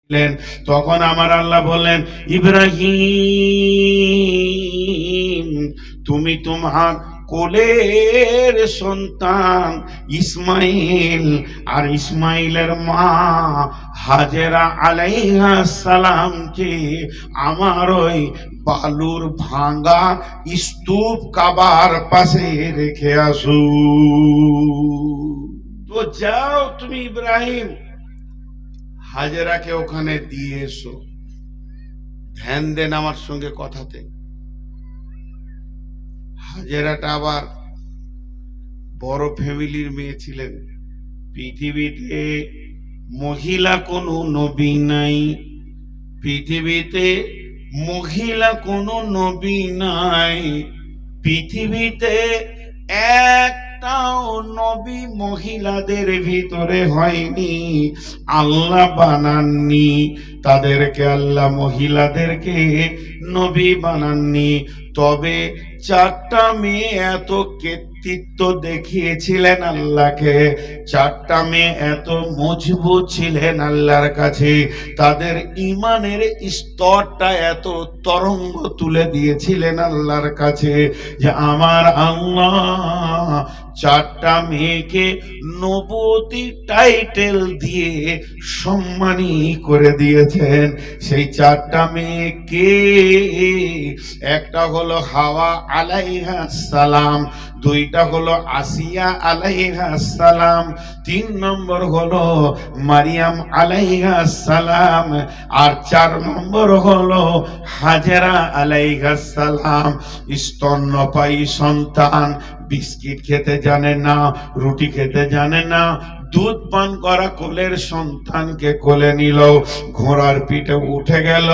তখন আমার আল্লাহ বলেন, ইব্রাহিম, তুমি তোমার কোলের সন্তান ইসমাইল আর ইসমাইলের মা হাজেরা আলাইহিস সালামকে আমার ওই বালুর ভাঙা স্তূপ কাবার পাশে রেখে আসো। তো যাও তুমি ইব্রাহিম হাজেরাকে ওখানে দিয়ে এসো। ধ্যান দেন আমার সঙ্গে কথাতে। হাজেরাটা আবার বড় ফ্যামিলির মেয়ে ছিলেন। পৃথিবীতে মহিলা কোনো নবী নাই, পৃথিবীতে মহিলা কোনো নবী নাই, পৃথিবীতে একটাও নবী মহিলাদের ভিতরে হয়নি, আল্লাহ বানাননি তাদেরকে, আল্লাহ মহিলাদেরকে নবী বানাননি। তবে চারটা মেয়ে এত কৃতিত্ব দেখিয়েছিলেন আল্লাহকে, চারটা মেয়ে এত মজবুত ছিলেন আল্লাহর কাছে, তাদের ইমানের স্তরটা এত তরঙ্গ তুলে দিয়েছিলেন আল্লাহর কাছে যে আমার আল্লাহ চারটা মেয়েকে নবুয়তি টাইটেল দিয়ে সম্মানী করে দিয়েছেন। সেই চারটা মেয়ে কে? একটা হলো হাওয়া আলাইহিস সালাম, দুইটা হলো আসিয়া আলাইহিস সালাম, তিন নম্বর হলো মারিয়াম আলাইহিস সালাম, আর চার নম্বর হলো হাজেরা আলাইহিস সালাম। স্তন্যপায়ী সন্তান, বিস্কিট খেতে জানে না, রুটি খেতে জানে না, দুধ পান করা কোলের সন্তানকে কোলে নিল, ঘোড়ার পিঠে উঠে গেল।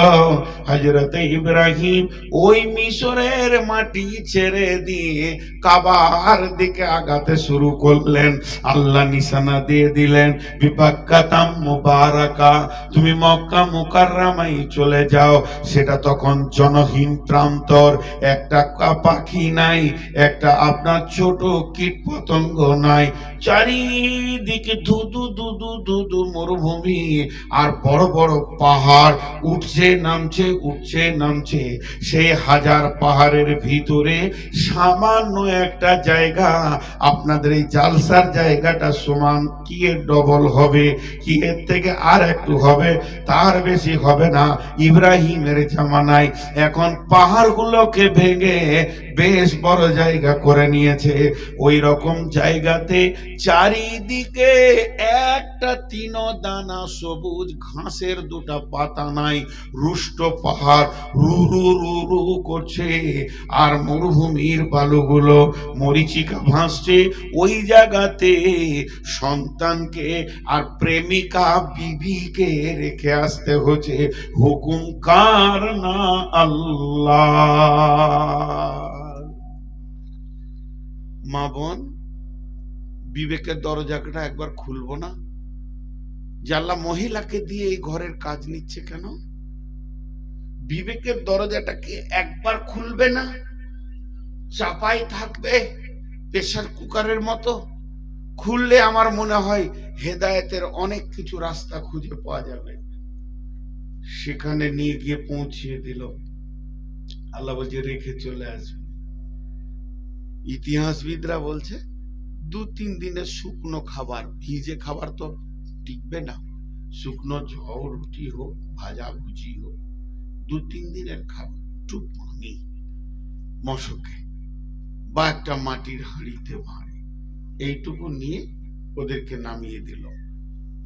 হযরতে ইব্রাহিম ওই মিশরের মাটি ছেড়ে দিয়ে কাবার দিকে আগাতে শুরু করলেন। আল্লাহ নিশানা দিয়ে দিলেন, বিপাক্কাতাম মুবারাকা, তুমি মক্কা মুকাররমায় চলে যাও। সেটা তখন জনহীন প্রান্তর, একটা পাখি নাই, একটা আপনার ছোট কীট পতঙ্গ নাই, চারিদিকে ধুধু ধুধু ধুধু মরুভূমি আর বড় বড় পাহাড় উঠছে নামছে উঠছে নামছে। সেই হাজার পাহাড়ের ভিতরে সামান্য একটা জায়গা, আপনাদের এই জালসার জায়গাটা সমান কি এর ডবল হবে, কি এর থেকে আর একটু হবে, তার বেশি হবে না। ইব্রাহিমের জামানায় এখন পাহাড়গুলোকে ভেঙে বেশ বড় জায়গা করে নিয়েছে। ওই রকম জায়গাতে চারিদিকে একটা তিন দানা সবুজ ঘাসের দুটা পাতা নাই, রুষ্ট পাহাড় রু রু রু রু করছে, আর মরুভূমির বালুগুলো মরিচিকা ভাসছে। ওই জায়গাতে সন্তানকে আর প্রেমিকা বিবিকে রেখে আসতে হচ্ছে। হুকুম কার না আল্লাহ। মা বোন, বিবেকের দরজাটা একবার খুলবো না যে আল্লাহ মহিলাকে দিয়ে এই ঘরের কাজ নিচ্ছে কেন? বিবেকের দরজাটাকে একবার খুলবে না? চাপাই থাকবে প্রেসার কুকারের মতো? খুললে আমার মনে হয় হেদায়েতের অনেক কিছু রাস্তা খুঁজে পাওয়া যাবে। সেখানে নিয়ে গিয়ে পৌঁছিয়ে দিল। আল্লাহ বলছে রেখে চলে আসবে। ইতিহাসবিদরা বলছে 2-3 দিনের শুকনো খাবার, ভিজে খাবার তো টিকবে না, শুকনো ঝড় রুটি হোক ভাজা ভুজি হোক, 2-3 দিনের খাবার, একটু পানি মশকে বা একটা মাটির হাঁড়িতে ভাঁড়ে, এইটুকু নিয়ে ওদেরকে নামিয়ে দিল।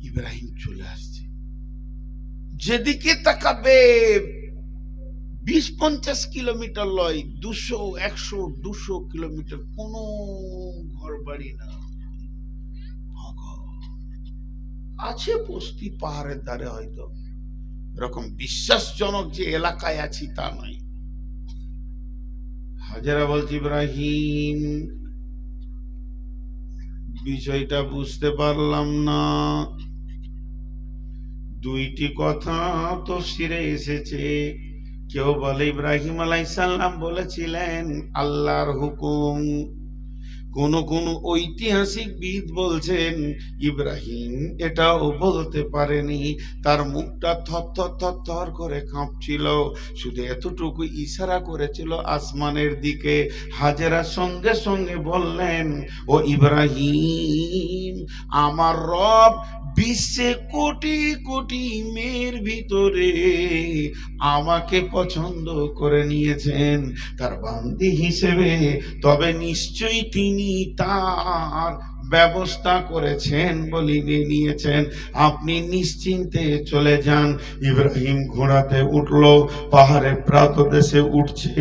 ইব্রাহিম চলে আসছে, যেদিকে তাকাবে 20-50 কিলোমিটার লয়, 200-100-200 কিলোমিটার কোনো ঘর বাড়ি না, আছে বস্তি পাহাড়ের ধারে, হয়তো এরকম বিশ্বাসজনক যে এলাকায় আছি তা নয়। হাজেরা বলছে ইব্রাহিম বিষয়টা বুঝতে পারলাম না, দুইটি কথা তো শিরে এসেছে। কেউ বলে ইব্রাহিম আলাইহিস সালাম বলেছিলেন আল্লাহর হুকুম, কোন কোন ঐতিহাসিকবিদ বলছেন ইব্রাহিম এটাও বলতে পারেনি, তার মুখটা থরথর থরথর করে কাঁপছিল, শুধু এতটুকু ইশারা করেছিল আসমানের দিকে। হাজেরা সঙ্গে সঙ্গে বললেন, ও ইব্রাহিম, আমার রব বিশ্বে কোটি কোটি মেয়ের ভিতরে আমাকে পছন্দ করে নিয়েছেন তার বান্দি হিসেবে, তবে নিশ্চয়ই তিনি তার ব্যবস্থা করেছেন বলিয়ে নিয়েছেন, আপনি নিশ্চিন্তে চলে যান। ইব্রাহিম ঘোড়াতে উঠল, পাহাড়ে প্রাতদেশে উঠছে,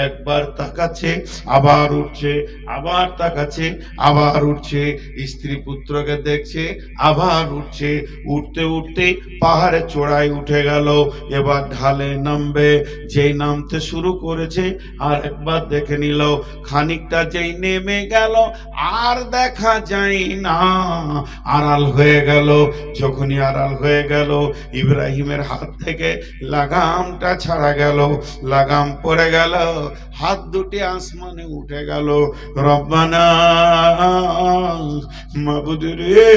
একবার তাকাচ্ছে আবার উঠছে, আবার তাকাচ্ছে আবার উঠছে, স্ত্রী পুত্রকে দেখছে আবার উঠছে, উঠতে উঠতে পাহাড়ে চূড়ায় উঠে গেল, এবার ঢালে নামবে, যেই নামতে শুরু করেছে আর একবার দেখে নিল, খানিকটা যেই নেমে গেল আর দেখা যায় না, আড়াল হয়ে গেল। যখনই আড়াল হয়ে গেল, ইব্রাহিমের হাত থেকে লাগামটা ছাড়া গেল, লাগাম পড়ে গেল, হাত দুটি আসমানে উঠে গেল। রব্বানা মাবুদ রে,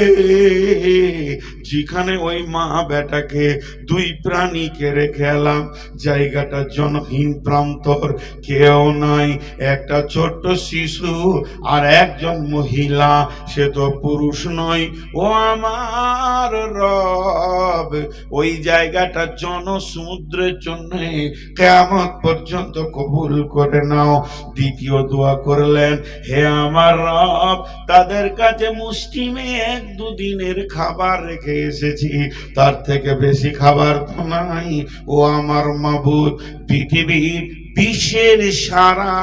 যেখানে ওই মা বেটাকে দুই প্রাণীকে রেখে এলাম, জায়গাটা জনহীন প্রান্তর, কেউ নাই, একটা ছোট্ট শিশু আর একজন মহিলা, সে তো পুরুষ নয়, ও আমার রব, ওই জায়গাটা জনসমুদ্রের জন্য কিয়ামত পর্যন্ত কবুল করে নাও। দ্বিতীয় দোয়া করলেন, হে আমার রব, তাদের কাছে মুষ্টিমে এক দুদিনের খাবার রেখে এসেছি, তার থেকে বেশি খাবার তো নাই, ও আমার মাবুদ, পৃথিবীর বিশ্বের সারা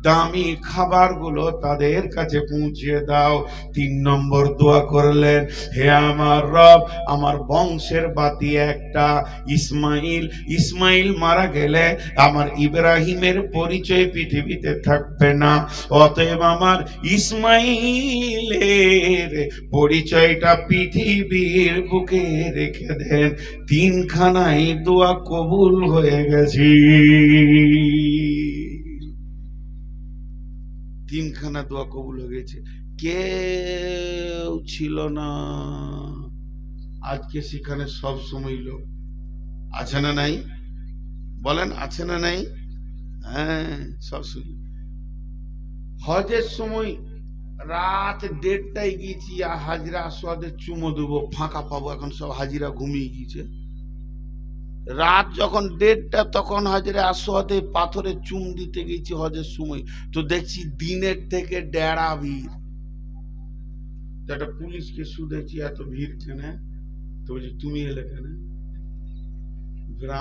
দামি খাবারগুলো তাদের কাছে পৌঁছে দাও। 3 নম্বর দোয়া করলেন, হে আমার রব, আমার বংশের বাতি একটা ইসমাইল, ইসমাইল মারা গেলে আমার ইব্রাহিমের পরিচয় পৃথিবীতে থাকবে না, অতএব আমার ইসমাইলের পরিচয়টা পৃথিবীর বুকে রেখে দেন। 3খানাই দোয়া কবুল হয়ে গেছে, 3খানা দোয়া কবুল হয়ে গেছে। কেউ ছিল না। আজকে সেখানে সব সময় লোক আছে না নাই? বলেন আছে না নাই? হ্যাঁ, সব সময়। হজের সময় রাত 1:30টায় গিয়েছি, আর হাজিরা আসোয়াদের চুমো দেবো, ফাঁকা পাবো, এখন সব হাজিরা ঘুমিয়ে গিয়েছে। রাত যখন 1:30টা, তখন হাজিরা আসোয়াদে পাথরে চুম দিতে গেছি হজের সময়, তো দেখছি দিনের থেকে ডেরা ভিড়। একটা পুলিশকে শুধেছি, এত ভিড় কেন? তো বলছি তুমি এলে কেন?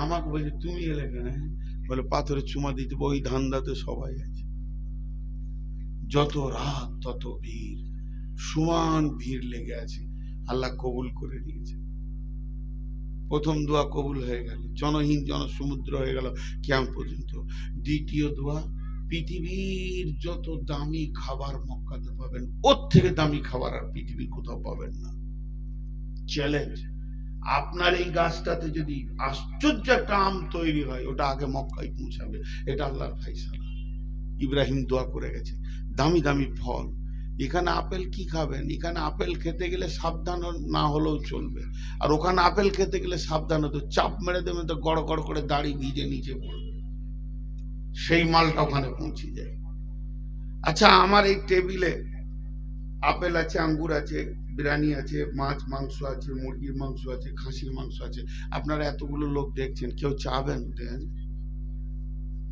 আমাকে বলছে তুমি এলে কেন? বলে পাথরে চুমা দিতে, ওই ধান্দাতে সবাই আছে। যত রাত তত ভিড়, সমান ভিড় লেগে আছে। আল্লাহ কবুল করে নিয়েছে। প্রথম দোয়া কবুল হয়ে গেল, জনহীন জনসমুদ্র হয়ে গেল কিয়ামত পর্যন্ত। দ্বিতীয় দোয়া, পৃথিবীর যত দামি খাবার মক্কাতে পাবেন, ওর থেকে দামি খাবার আর পৃথিবীর কোথাও পাবেন না। চ্যালেঞ্জ, আপনার এই গাছটাতে যদি আশ্চর্য একটা আম তৈরি হয়, ওটা আগে মক্কায় পৌঁছাবে, এটা আল্লাহর ফায়সালা। ইব্রাহিম দোয়া করে গেছে, দামি দামি ফল। এখানে আপেল কি খাবেন? এখানে আপেল খেতে গেলে সাবধান না হলেও চলবে, আর ওখানে আপেল খেতে গেলে সাবধান হতো, চাপ মেরে দেবেন তো গড় গড় করে দাড়ি ভিজে নিচে পড়বে, সেই মালটা ওখানে পৌঁছে যায়। আচ্ছা, আমার এই টেবিলে আপেল আছে, আঙ্গুর আছে, বিরিয়ানি আছে, মাছ মাংস আছে, মুরগির মাংস আছে, খাসির মাংস আছে, আপনারা এতগুলো লোক দেখছেন, কেউ চাবেন?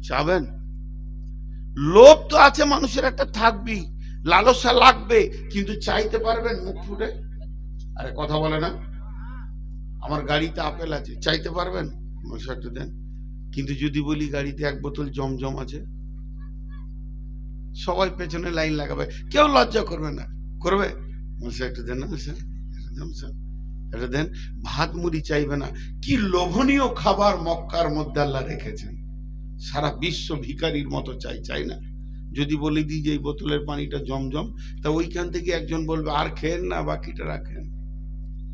চাবেন? লোভ তো আছে মানুষের, একটা থাকবেই, লালসা লাগবে, কিন্তু চাইতে পারবেন মুখ ফুটে? আরে কথা বলে না। আমার গাড়িতে আপেল আছে, চাইতে পারবেন? একটা দেন। কিন্তু যদি বলি গাড়িতে 1 বোতল জমজম আছে, সবাই পেছনে লাইন লাগাবে, কেউ লজ্জা করবে না, করবে? একটা দেন না, এটা দেন। ভাত মুড়ি চাইবে না। কি লোভনীয় খাবার মক্কার মধ্যে আল্লাহ রেখেছেন, সারা বিশ্ব ভিখারির মতো চাই, চাই না? যদি বলে দিই যে এই বোতলের পানিটা জমজম, তা ওইখান থেকে একজন বলবে আর খেন না, বাকিটা রাখেন,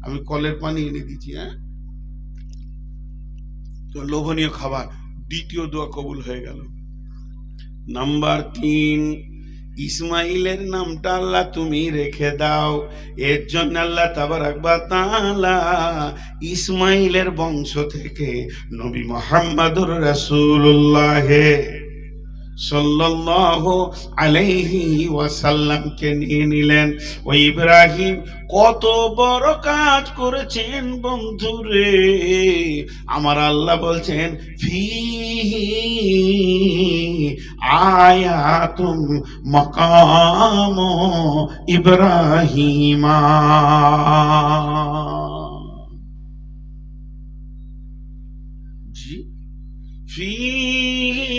আমি কলের পানি এনে দিচ্ছি। হ্যাঁ, তো লোভনীয় খাবার। দ্বিতীয় দোয়া কবুল হয়ে গেল। নাম্বার 3, ইসমাইলের নামটা আল্লাহ তুমি রেখে দাও। এর জন্য আল্লাহ তাবারাক ওয়া তাআলা ইসমাইলের বংশ থেকে নবী মুহাম্মদুর রাসূলুল্লাহ সাল্লাল্লাহু আলাইহি ওয়াসাল্লামকে নিয়ে নিলেন। ওই ইব্রাহিম কত বড় কাজ করেছেন বন্ধুরে। আমার আল্লাহ বলছেন ফিহি আয়াতুম মাকাম ইব্রাহিমা। জি, ফিহি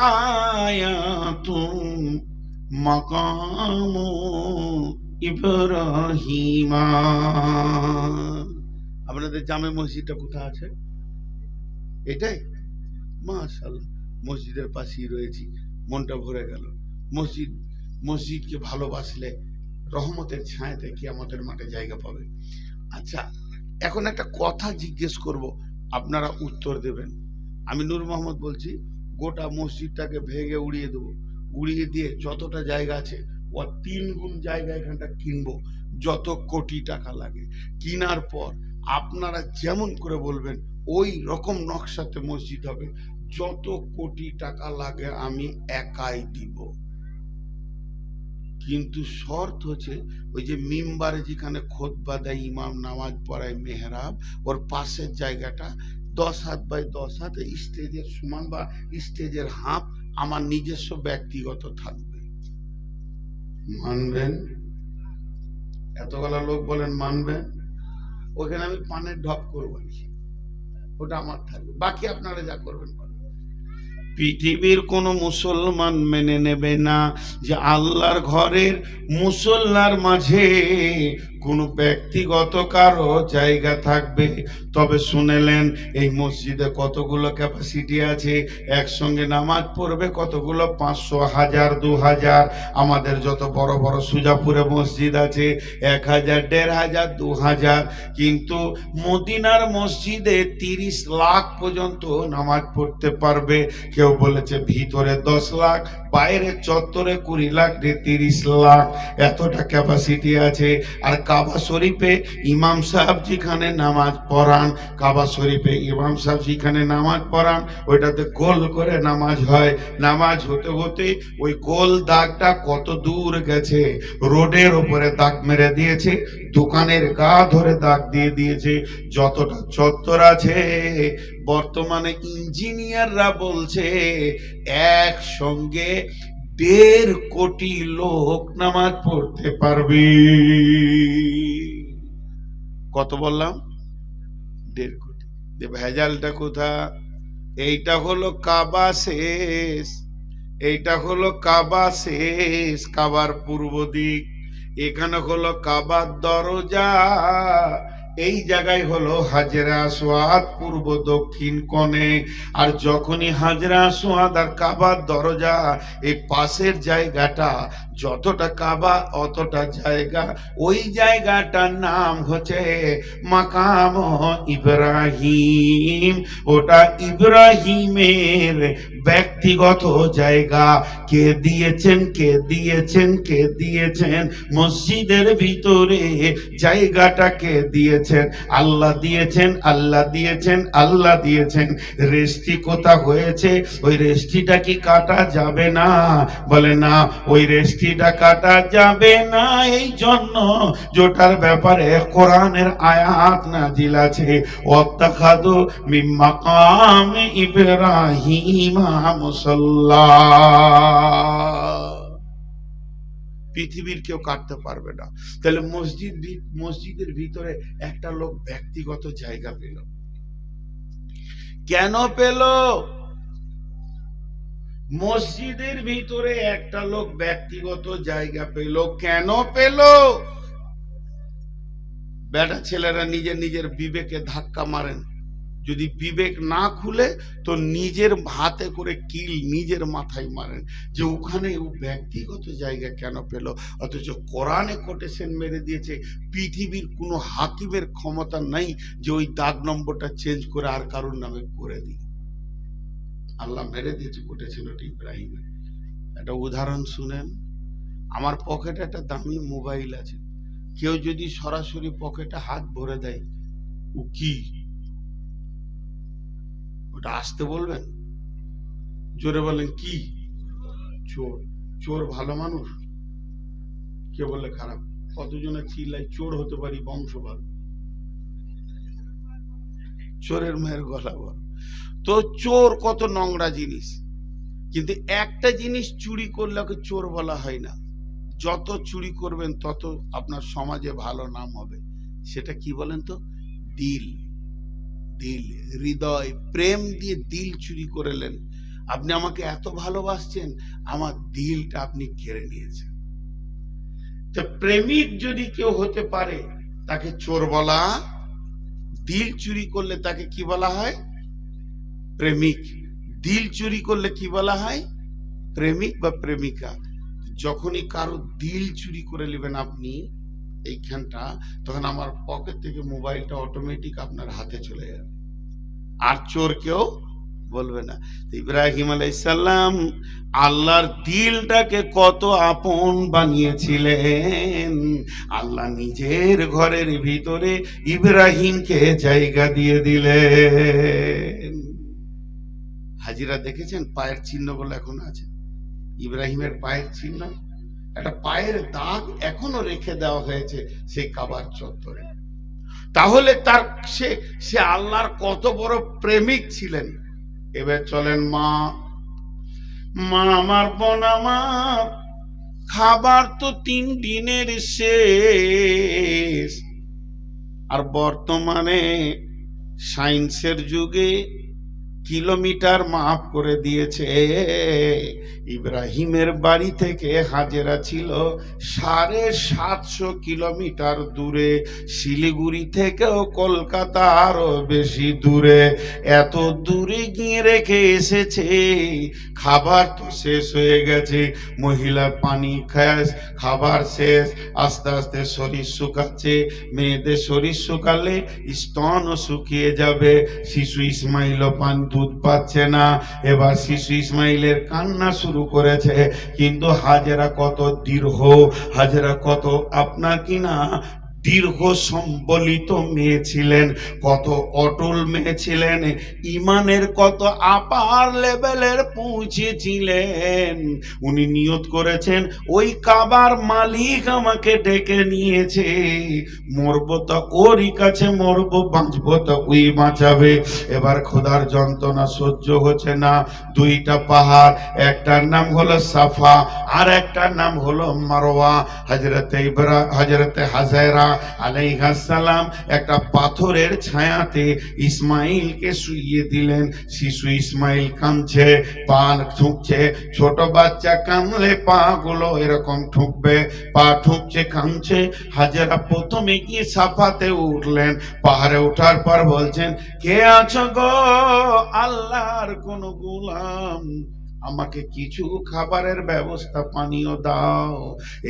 আয়াতুম মাকাম ইব্রাহিমা। আপনাদের জামে মসজিদটা কোথায় আছে? এটাই? মাশাআল্লাহ, মসজিদের পাশেই রয়েছি, মনটা ভরে গেল। মসজিদকে ভালোবাসলে রহমতের ছায়াতে কিয়ামতের মাঠে জায়গা পাবে। আচ্ছা, এখন একটা কথা জিজ্ঞেস করব, আপনারা উত্তর দেবেন। আমি নূর মোহাম্মদ বলছি, গোটা মসজিদটাকে ভেঙে উড়িয়ে দেবো, উড়িয়ে দিয়ে যতটা জায়গা আছে ও 3 গুণ জায়গা এখানটা কিনবো, যত কোটি টাকা লাগে। কেনার পর আপনারা যেমন করে বলবেন ওই রকম নকশাতে মসজিদ হবে, যত কোটি টাকা লাগে আমি একাই দিব। কিন্তু শর্ত হচ্ছে ওই যে মিম্বারে যেখানে খুতবা দেয় ইমাম, নামাজ পড়ায়, মেহরাব, ওর পাশের জায়গাটা 10 হাত বাই 10 হাত স্টেজের সমান বা স্টেজের হাফ আমার নিজস্ব ব্যক্তিগত থাকবে। মানবেন? এতগুলা লোক বলেন মানবেন? ওখানে আমি পানের ঢপ করবো, ওটা আমার থাকবে, বাকি আপনারা যা করবেন করেন। পৃথিবীর কোন মুসলমান মেনে নেবে না যে আল্লাহর ঘরের মুসল্লার মাঝে কোনো ব্যক্তিগত কারো জায়গা থাকবে। তবে শুনেলেন এই মসজিদে কতগুলো ক্যাপাসিটি আছে, একসঙ্গে নামাজ পড়বে কতগুলো, 500, 1000, 2000। আমাদের যত বড় বড় সুজাপুরে মসজিদ আছে 1000, 1500, 2000। কিন্তু মদিনার মসজিদে 30 লাখ পর্যন্ত নামাজ পড়তে পারবে। কেউ বলেছে ভিতরে 10 লাখ, বাইরে চত্বরে 20 লাখ, 30 লাখ, এতটা ক্যাপাসিটি আছে। আর কাবা শরীফে ইমাম সাহেব যেখানে নামাজ পড়ান, কাবা শরীফে ইমাম সাহেব যেখানে নামাজ পড়ান, ওইটাতে গোল করে নামাজ হয়। নামাজ হতে হতে ওই গোল দাগটা কত দূর গেছে, রোডের উপরে দাগ মেরে দিয়েছে, দোকানের গা ধরে দাগ দিয়ে দিয়েছে। যতটা চত্বর আছে বর্তমানে ইঞ্জিনিয়াররা বলছে একসঙ্গে 1.5 কোটি লোক নামাজ পড়তে পারবে। কত বললাম? 1.5 কোটি। ভেজালটা কোথা? এইটা হলো কাবা শেষ, এইটা হলো কাবা শেষ, কাবার পূর্ব দিক। এখানে হলো কাবার দরজা, এই জায়গায় হলো হাজরা আসওয়াদ পূর্ব দক্ষিণ কোণে। আর যখনই হাজরা আসওয়াদ আর কাবার দরজা, এই পাশের জায়গাটা যতটা কাবা অতটা জায়গা, ওই জায়গাটার নাম হচ্ছে মাকাম ইব্রাহিম। ওটা ইব্রাহিমের ব্যক্তিগত জায়গা। কে দিয়েছেন, কে দিয়েছেন, কে দিয়েছেন? মসজিদের ভিতরে জায়গাটা কে দিয়েছেন? আল্লাহ দিয়েছেন, আল্লাহ দিয়েছেন, আল্লাহ দিয়েছেন। রেস্ট্রি কোথা হয়েছে? ওই রেস্ট্রিটা কি কাটা যাবে না? বলে না, ওই রেস্ট্রিটা কাটা যাবে না। এই জন্য যেটার ব্যাপারে কোরআনের আয়াত নাজিল আছে, ওয়াত্তাখাযু মিন মাকাম ইব্রাহিম মুসাল্লা। পৃথিবীর কেউ কাটতে পারবে না। তাহলে মসজিদের ভিতরে একটা লোক ব্যক্তিগত জায়গা পেল। কেন পেল? মসজিদের ভিতরে একটা লোক ব্যক্তিগত জায়গা পেল, কেন পেল? বেটা ছেলেরা নিজের নিজের বিবেকে ধাক্কা মারেন, যদি বিবেক না খুলে তো নিজের হাতে করে কিল নিজের মাথায় মারেন যে ওখানে ও ব্যক্তিগত জায়গা কেন পেল। অথচ কোরআনে কোটেশন মেরে দিয়েছে পৃথিবীর কোনো হাকিমের ক্ষমতা নাই যে ওই দাগ নম্বরটা চেঞ্জ করে আর কারোর নামে করে দিই। আল্লাহ মেরে দিয়েছে কোটেশন ওটা ইব্রাহিমের। একটা উদাহরণ শুনেন। আমার পকেটে একটা দামি মোবাইল আছে, কেউ যদি সরাসরি পকেটে হাত ভরে দেয়, ও কি ওটা আসতে বলবেন? জোরে বলেন কি? চোর। চোর ভালো মানুষ? কে বললে খারাপ? কতজনে চিল্লাই চোর হতে পারি বংশ ভালো। চোরের মায়ের গলা বড়। তো চোর কত নোংরা জিনিস, কিন্তু একটা জিনিস চুরি করলে ওকে চোর বলা হয় না। যত চুরি করবেন তত আপনার সমাজে ভালো নাম হবে। সেটা কি বলেন তো? দিল। দিল, হৃদয়, প্রেম দিয়ে দিল চুরি করেলেন। আপনি আমাকে এত ভালোবাসছেন, আমার দিলটা আপনি কেড়ে নিয়েছেন। তো প্রেমিক যদি কেউ হতে পারে, তাকে চোর বলা। দিল চুরি করলে তাকে কি বলা হয়? প্রেমিক। দিল চুরি করলে কি বলা হয়? প্রেমিক বা প্রেমিকা। যখনই কারো দিল চুরি করে নেবেন আপনি এইখানটা, তখন আমার পকেট থেকে মোবাইলটা অটোমেটিক আপনার হাতে চলে যাবে, আর চোর কেউ বলবে না। ইব্রাহিম আলাইহিসসালাম আল্লাহর দিলটাকে কত আপন বানিয়েছিলেন। আল্লাহ নিজের ঘরের ভিতরে ইব্রাহিমকে জায়গা দিয়ে দিলেন। হাজিরা দেখেছেন পায়ের চিহ্নগুলো এখন আছে, ইব্রাহিমের পায়ের চিহ্ন, একটা পায়ের দাগ এখনো রেখে দেওয়া হয়েছে সেই কাবার চত্বরে। তাহলে তার সে আল্লাহর কত বড় প্রেমিক ছিলেন। এবার চলেন মা আমার বোন আমার, খাবার তো 3 দিনের শেষ, আর বর্তমানে সায়েন্সের যুগে কিলোমিটার মাপ করে দিয়েছে। ইব্রাহিমের বাড়ি থেকে হাজেরা ছিল 750 কিলোমিটার দূরে। শিলিগুড়ি থেকেও কলকাতা আরো বেশি দূরে। এত দূরে গিয়ে রেখে এসেছে, খাবার তো শেষ হয়ে গেছে। মহিলা পানি খায়, খাবার শেষ, আস্তে আস্তে শরীর শুকাচ্ছে। মেয়েদের শরীর শুকালে স্তনও শুকিয়ে যাবে। শিশু ইসমাইলও দুধ পাচ্ছে না। এবার শিশু ইসমাইলের কান্না শুরু করেছে। কিন্তু হাজেরা কত দীর্ঘ, হাজেরা কত আপনার কিনা দীর্ঘ সম্বলিত মেয়ে ছিলেন, কত অটল মেয়ে ছিলেন, ইমানের কত আপার লেভেলের পৌঁছেছিলেন। উনি নিয়ত করেছেন, ওই কাবার মালিক আমাকে ডেকে নিয়েছে, মরবো তো ওরই কাছে মরবো, বাঁচবো তো ওই বাঁচাবে। এবার খোদার যন্ত্রণা সহ্য হচ্ছে না। 2টা পাহাড়, একটার নাম হলো সাফা আর একটার নাম হলো মারওয়া। হযরতে হাজেরা আলাইহিস সালাম একটা পাথরের ছায়াতে ইসমাইলকে শুইয়ে দিলেন। শিশু ইসমাইল কাঁদছে, পা ঠুকছে। ছোট বাচ্চা কাঁদলে পা গুলো এরকম ঠুকবে, পা ঠুকছে, কাঁদছে। হাজেরা প্রথমে গিয়ে সাফাতে উঠলেন। পাহাড়ে ওঠার পর বলছেন, কে আছো গো? আল্লাহর কোন গোলাম, আমাকে কিছু খাবারের ব্যবস্থা পানীয় দাও।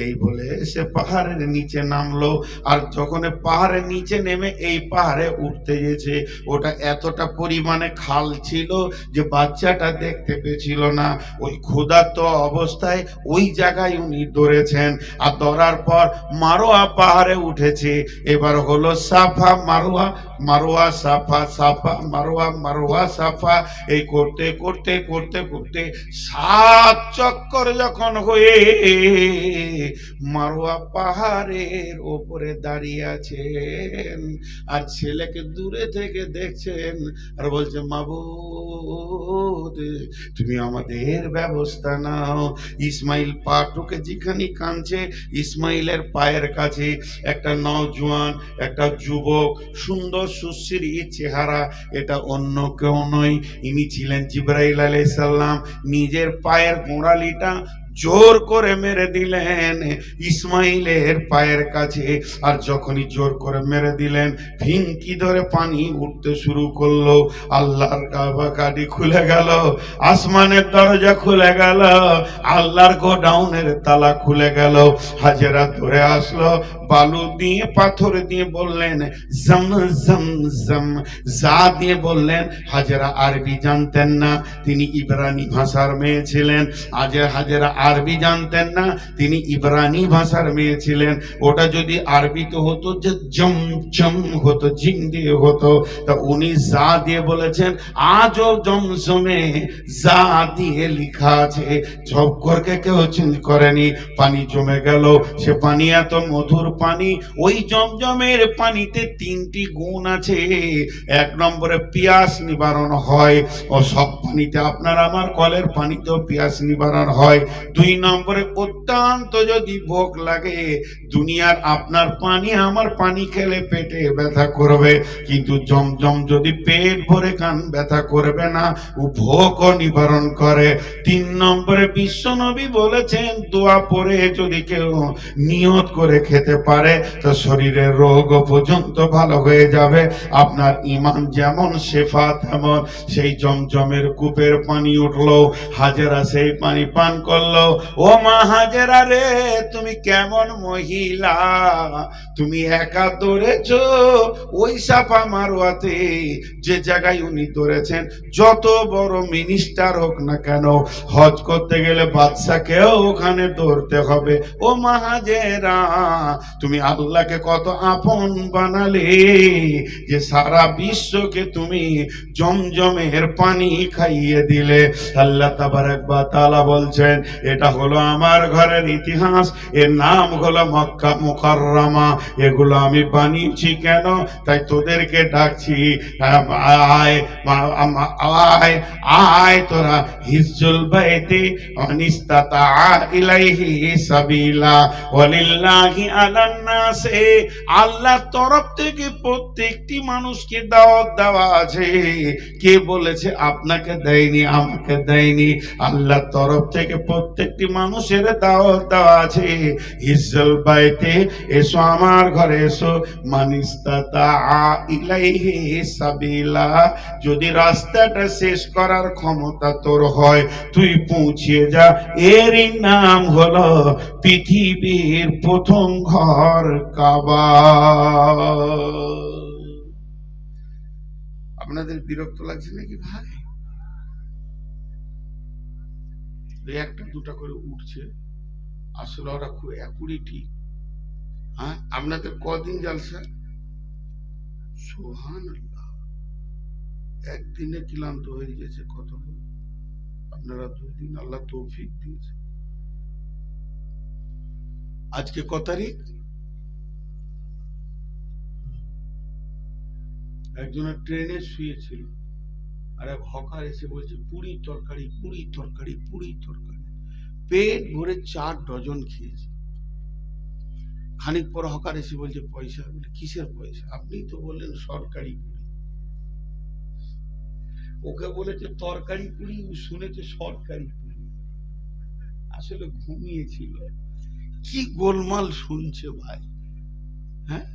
এই বলে সে পাহাড়ের নিচে নামলো। আর যখন পাহাড়ের নিচে নেমে এই পাহাড়ে উঠতে গেছে, ওটা এতটা পরিমাণে খাল ছিল যে বাচ্চাটা দেখতে পেয়েছিল না। ওই ক্ষুধার্ত অবস্থায় ওই জায়গায় উনি দৌড়েছেন। আর দৌড়ার পর মারোয়া পাহাড়ে উঠেছে। এবার হলো সাফা মারোয়া, মারোয়া সাফা, সাফা মারোয়া, মারোয়া সাফা। এই করতে করতে করতে করতে 7 চক্কর যখন হয়ে মারোয়া পাহাড়ের ওপরে দাঁড়িয়ে আছেন, আর ছেলেকে দূরে থেকে দেখছেন, আর বলছে, মাবুদ তুমি আমাদের ব্যবস্থা নাও। ইসমাইল পা টুকে যেখানে কাঁদছে, ইসমাইলের পায়ের কাছে একটা নওজোয়ান, একটা যুবক, সুন্দর সুশ্রী চেহারা, এটা অন্য কেউ নয়, ইনি ছিলেন জিবরাইল আলাইহিস সালাম। নিজের পায়ের গোড়ালিটা জোর করে মেরে দিলেন ইসমাইলের পায়ের কাছে। আর যখনই জোর করে মেরে দিলেন, ফিনকি ধরে পানি উঠতে শুরু করলো। আল্লাহর কাবাগাড়ি খুলে গেল, আসমানের দরজা খুলে গেল, আল্লাহর গোডাউনের তালা খুলে গেল। হাজেরা ধরে আসলো, বালু দিয়ে পাথর দিয়ে বললেন জম জম জম, যা দিয়ে বললেন। হাজেরা আরবি জানতেন না, তিনি ইব্রানি ভাষার মেয়ে ছিলেন। হাজেরা আরবি জানতেন না, তিনি ইব্রানি ভাষার মেয়ে ছিলেন। ওটা যদি আরবিতে হতো যে জমজম হতো, জিম দিয়ে হতো, তা উনি যা দিয়ে বলেছেন আজও জমজমে যা দিয়ে লেখা আছে, ঝক্করকে কেউ চেঞ্জ করেনি। পানি জমে গেল, সে পানি এত মধুর পানি। ওই জমজমের পানিতে 3টি গুণ আছে। 1 নম্বরে পিয়াস নিবারণ হয়, ও সব পানিতে, আপনার আমার কলের পানিতেও পিয়াস নিবারণ হয়। 2 নম্বরে অত্যন্ত যদি ভোগ লাগে, দুনিয়ার আপনার পানি আমার পানি খেলে পেটে ব্যথা করবে, কিন্তু জমজম যদি পেট ভরে খান ব্যথা করবে না, ও ভোগও নিবারণ করে। 3 নম্বরে বিশ্বনবী বলেছেন দোয়া পড়ে যদি কেউ নিয়ত করে খেতে পারে তো শরীরের রোগ পর্যন্ত ভালো হয়ে যাবে। আপনার ঈমান যেমন শেফা তেমন। সেই জমজমের কূপের পানি উঠলো, হাজেরা সেই পানি পান করলো। ও মা হাজেরা রে, তুমি কেমন মহিলা, তুমি একা দৌড়েছো ওই সাফা মারওয়াতে, যে জায়গায় উনি দৌড়েছেন। যত বড় মিনিস্টার হোক না কেন, হজ করতে গেলে বাদশাকেও ওখানে দৌড়তে হবে। ও মা হাজেরা, তুমি আল্লাহকে কত আপন বানালে যে সারা বিশ্বকে তুমি জমজমের পানি খাইয়ে দিলে। আল্লাহ তাবারক ওয়া তাআলা বলছেন এটা হলো আমার ঘরের ইতিহাস, এর নাম হলো মক্কা মুকাররমা। এগুলো আমি বানিয়েছি কেন, তাই তোদেরকে ডাকছি, আয় আয় আয় তোরা হিজ্জুল বাইতি অনিস্তাতা ইলাইহি সাবিলা ওয়ালিল্লাহি আলান নাসে। আল্লাহর তরফ থেকে প্রত্যেকটি মানুষকে দাওয়াত দেওয়া আছে। কে বলেছে আপনাকে দেয়নি, আমাকে দেয়নি? আল্লাহর তরফ থেকে প্রত্যেকটি মানুষের দাওয়াত দেওয়া আছে। হিজ্জুল বাইতে, এসো আমার ঘরে এসো, মানিস্তাতা ইলাইহি সাবিলা। যদি রাস্তাটা শেষ করার ক্ষমতা তোর হয়, তুই পৌঁছিয়ে যা। এরই নাম হলো পৃথিবীর প্রথম ঘর কাবা। আপনাদের বিরক্ত লাগছে নাকি ভাই? একটা দুটা করে উঠছে, আসলে ওরা খুব অ্যাকুরেটি। হ্যাঁ, আপনাদের কদিন জালসা? সুবহানাল্লাহ, একদিনে ক্লান্ত হয়ে গেছে কত লোক। আপনারা 2 দিন আল্লাহ তৌফিক দিয়েছে। আজকে কত তারিখ? একজনের ট্রেনে শুয়েছিল, আর এক হকার এসে বলছে পুরি তরকারি, পুরি তরকারি, পুরি তরকারি। পেট ভরে 4 ডজন খেয়েছে। খানিক পর হকার এসে বলছে পয়সা। বলে কিসের পয়সা? আপনি তো বললেন সরকারি পুরি। ওকে বলেছে তরকারি পুরি, শুনেছে সরকারি পুরি। আসলে ঘুমিয়েছিল। কি গোলমাল শুনছে ভাই। হ্যাঁ,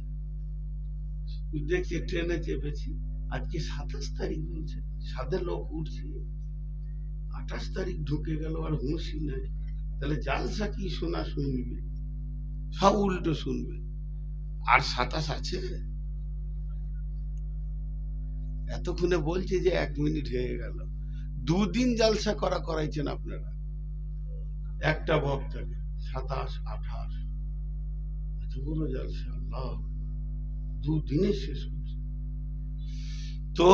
দেখছি ট্রেনে চেপেছি, আজকে 27 তারিখ বলছে, সাথে লোক উঠছে, 28 তারিখ ঢুকে গেল, আর হুঁশই নাই। তাহলে জালসা কি শোনা শুনবে, সব উল্টো শুনবে। আর 27 আছে, এতক্ষণে বলছে যে 1 মিনিট হয়ে গেল। 2 দিন জালসা করাইছেন আপনারা একটা বক্তাকে। 27, 28 এত বড় জালসা, আল্লাহ 2 দিনে শেষ করছে। তো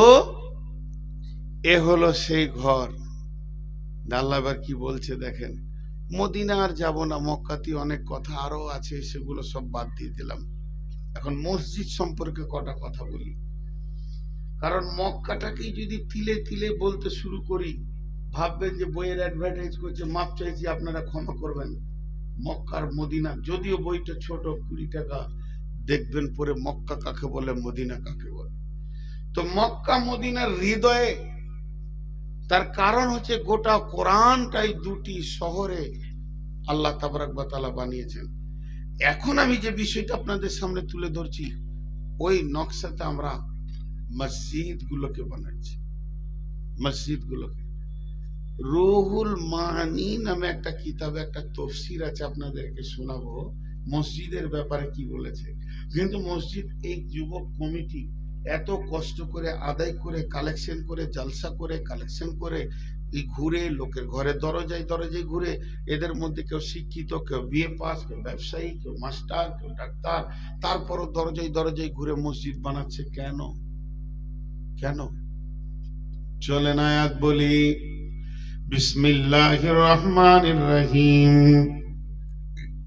এ হলো সেই ঘর। আল্লাহ এবার কি বলছে দেখেন, মদিনা আর যাব না, মক্কাতে অনেক কথা আরো আছে, সেগুলো সব বাদ দিয়ে দিলাম। এখন মসজিদ সম্পর্কে কটা কথা বলি। কারণ মক্কাটাকেই যদি তিলে তিলে বলতে শুরু করি, ভাববেন যে বইয়ের অ্যাডভার্টাইজ করছে, মাপ চাইছি আপনারা ক্ষমা করবেন। মক্কার মদিনা, যদিও বইটা ছোট 20 টাকা, দেখবেন পরে মক্কা কাকে বলে, মদিনা কাকে বলে। তো মক্কা মদিনার হৃদয়ে, তার কারণ হচ্ছে গোটা কোরআনটাই 2টি শহরে আল্লাহ তাবারক ওয়া তাআলা বানিয়েছেন। এখন আমি যে বিষয়টা আপনাদের সামনে তুলে ধরছি, ওই নকশাতে আমরা মসজিদ গুলোকে বানাচ্ছি। মসজিদ গুলোকে রুহুল মানি নামে একটা কিতাবে একটা তফসির আছে, আপনাদেরকে শোনাবো মসজিদের ব্যাপারে কি বলেছে। কিন্তু মসজিদ এই যুবক কমিটি এত কষ্ট করে আদায় করে, কালেকশন করে, জালসা করে, কালেকশন করে এই ঘুরে লোকের ঘরে দরজায় দরজায় ঘুরে, এদের মধ্যে কেউ শিক্ষিত, কেউ বিএ পাস, কেউ ব্যবসায়ী, কেউ মাস্টার, কেউ ডাক্তার, তারপরও দরজায় দরজায় ঘুরে মসজিদ বানাচ্ছে। কেন? কেন? চলেন আয়াত বলি। বিসমিল্লাহির রহমানির রহিম।